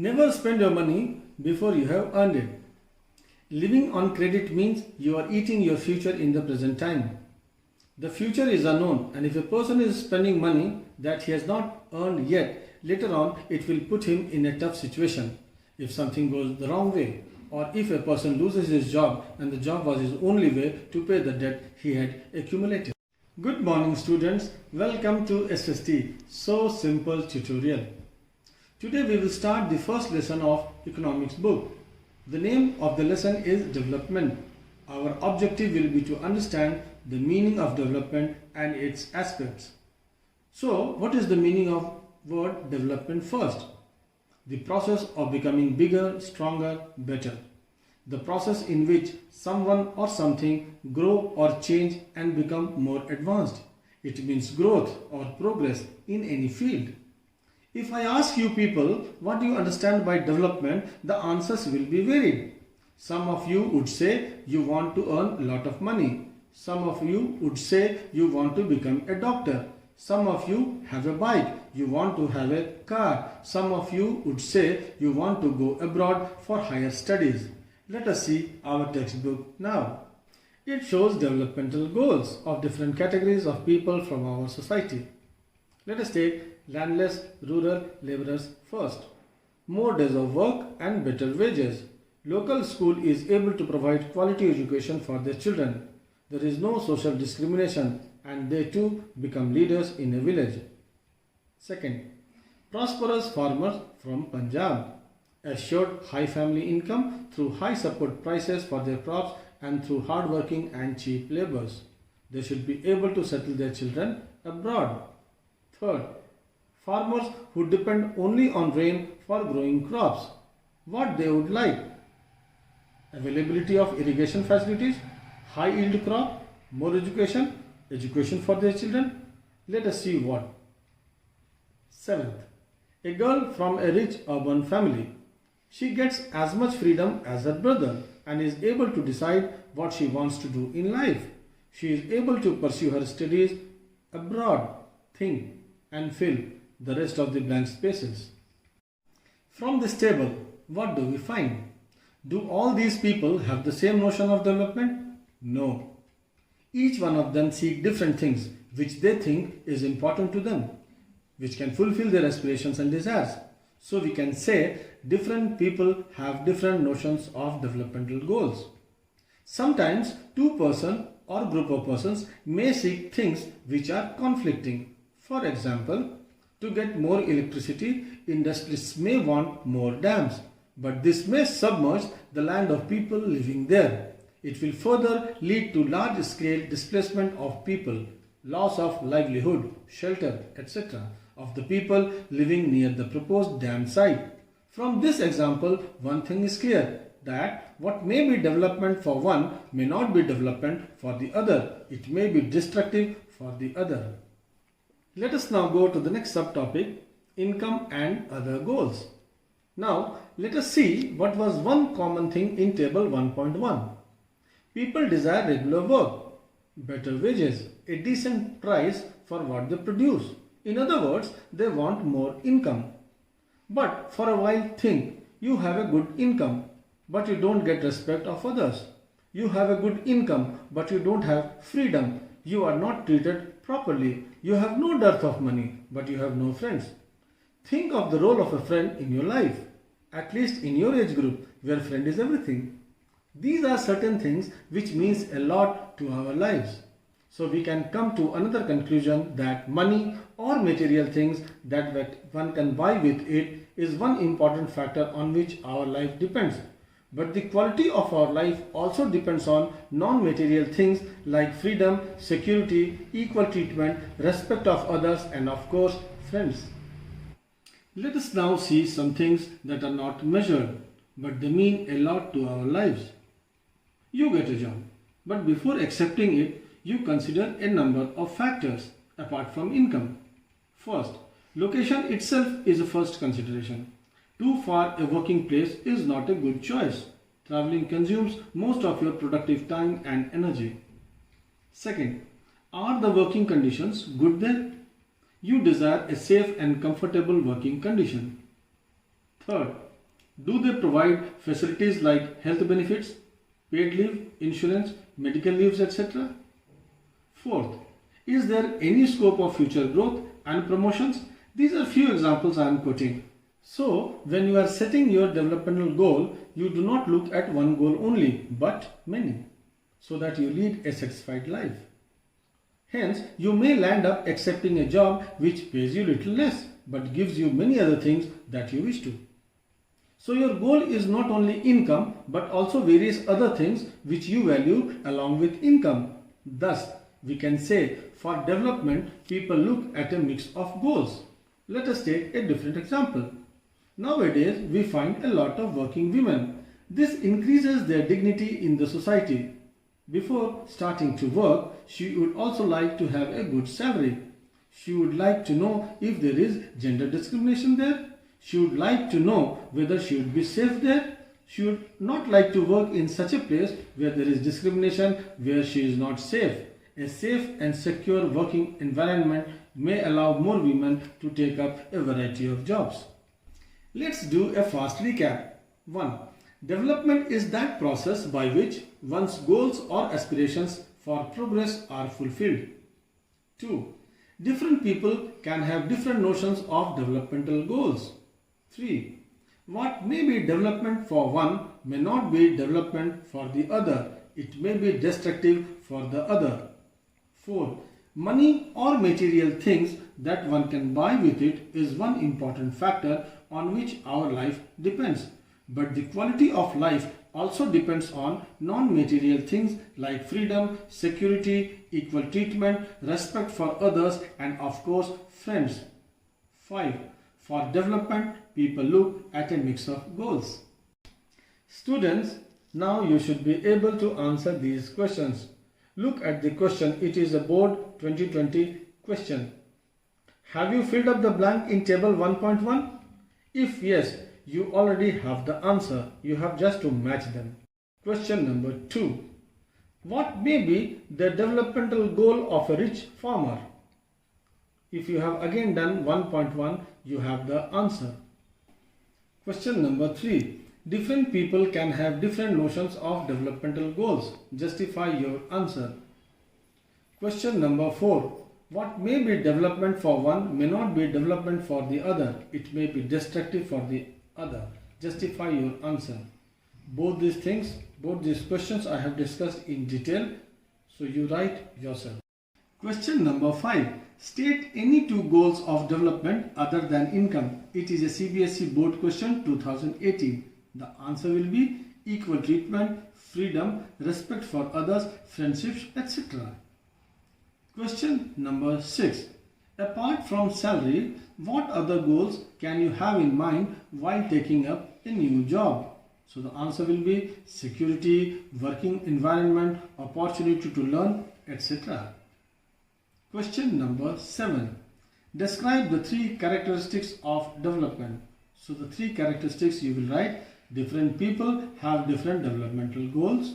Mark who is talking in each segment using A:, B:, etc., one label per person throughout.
A: Never spend your money before you have earned it. Living on credit means you are eating your future in the present time. The future is unknown, and if a person is spending money that he has not earned yet, later on it will put him in a tough situation if something goes the wrong way, or if a person loses his job and the job was his only way to pay the debt he had accumulated. Good morning students, welcome to SST So Simple tutorial. Today we will start the first lesson of economics book. The name of the lesson is development. Our objective will be to understand the meaning of development and its aspects. So what is the meaning of word development first? The process of becoming bigger, stronger, better. The process in which someone or something grow or change and become more advanced. It means growth or progress in any field. If I ask you people, what do you understand by development, the answers will be varied. Some of you would say you want to earn a lot of money. Some of you would say you want to become a doctor. Some of you have a bike, you want to have a car. Some of you would say you want to go abroad for higher studies. Let us see our textbook now. It shows developmental goals of different categories of people from our society. Let us take landless rural laborers first. More days of work and better wages. Local school is able to provide quality education for their children. There is no social discrimination and they too become leaders in a village. Second, prosperous farmers from Punjab. Assured high family income through high support prices for their crops and through hard-working and cheap labours. They should be able to settle their children abroad. Third, farmers who depend only on rain for growing crops. What they would like? Availability of irrigation facilities, high yield crop, more education, education for their children. Let us see what. Seventh, a girl from a rich urban family. She gets as much freedom as her brother and is able to decide what she wants to do in life. She is able to pursue her studies abroad, think and fill the rest of the blank spaces. From this table, what do we find? Do all these people have the same notion of development? No. Each one of them seek different things which they think is important to them, which can fulfill their aspirations and desires. So we can say different people have different notions of developmental goals. Sometimes two persons or group of persons may seek things which are conflicting. For example, to get more electricity, industries may want more dams, but this may submerge the land of people living there. It will further lead to large-scale displacement of people, loss of livelihood, shelter, etc. of the people living near the proposed dam site. From this example, one thing is clear, that what may be development for one may not be development for the other. It may be destructive for the other. Let us now go to the next subtopic, income and other goals. Now, let us see what was one common thing in table 1.1. People desire regular work, better wages, a decent price for what they produce. In other words, they want more income. But for a while think, you have a good income, but you don't get respect of others. You have a good income, but you don't have freedom. You are not treated properly. You have no dearth of money, but you have no friends. Think of the role of a friend in your life, at least in your age group, where friend is everything. These are certain things which means a lot to our lives. So we can come to another conclusion that money or material things that one can buy with it is one important factor on which our life depends. But the quality of our life also depends on non-material things like freedom, security, equal treatment, respect of others and of course friends. Let us now see some things that are not measured but they mean a lot to our lives. You get a job, but before accepting it, you consider a number of factors apart from income. First, location itself is a first consideration. Too far a working place is not a good choice. Traveling consumes most of your productive time and energy. Second, are the working conditions good there? You desire a safe and comfortable working condition. Third, Do they provide facilities like health benefits, paid leave, insurance, medical leaves, etc.? Fourth, is there any scope of future growth and promotions? These are few examples I am quoting. So, when you are setting your developmental goal, you do not look at one goal only, but many, so that you lead a satisfied life. Hence, you may land up accepting a job which pays you little less, but gives you many other things that you wish to. So your goal is not only income, but also various other things which you value along with income. Thus, we can say for development, people look at a mix of goals. Let us take a different example. Nowadays, we find a lot of working women. This increases their dignity in the society. Before starting to work, she would also like to have a good salary. She would like to know if there is gender discrimination there. She would like to know whether she would be safe there. She would not like to work in such a place where there is discrimination, where she is not safe. A safe and secure working environment may allow more women to take up a variety of jobs. Let's do a fast recap. 1. Development is that process by which one's goals or aspirations for progress are fulfilled. 2. Different people can have different notions of developmental goals. 3. What may be development for one may not be development for the other. It may be destructive for the other. 4. Money or material things that one can buy with it is one important factor on which our life depends. But the quality of life also depends on non-material things like freedom, security, equal treatment, respect for others, and of course, friends. 5. For development, people look at a mix of goals. Students, now you should be able to answer these questions. Look at the question. It is a board 2020 question. Have you filled up the blank in table 1.1? If yes, you already have the answer. You have just to match them. Question number 2. What may be the developmental goal of a rich farmer? If you have again done 1.1, you have the answer. Question number 3. Different people can have different notions of developmental goals. Justify your answer. Question number 4. What may be development for one may not be development for the other. It may be destructive for the other. Justify your answer. Both these questions I have discussed in detail. So you write yourself. Question number 5. State any two goals of development other than income. It is a CBSE board question 2018. The answer will be equal treatment, freedom, respect for others, friendships, etc. Question number 6. Apart from salary, what other goals can you have in mind while taking up a new job? So the answer will be security, working environment, opportunity to learn, etc. Question number 7. Describe the 3 characteristics of development. So the 3 characteristics you will write. Different people have different developmental goals.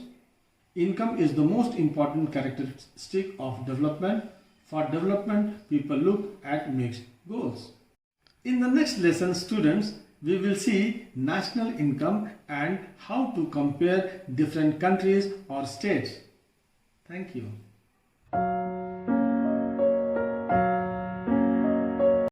A: Income is the most important characteristic of development. For development, people look at mixed goals. In the next lesson, students, we will see national income and how to compare different countries or states. Thank you.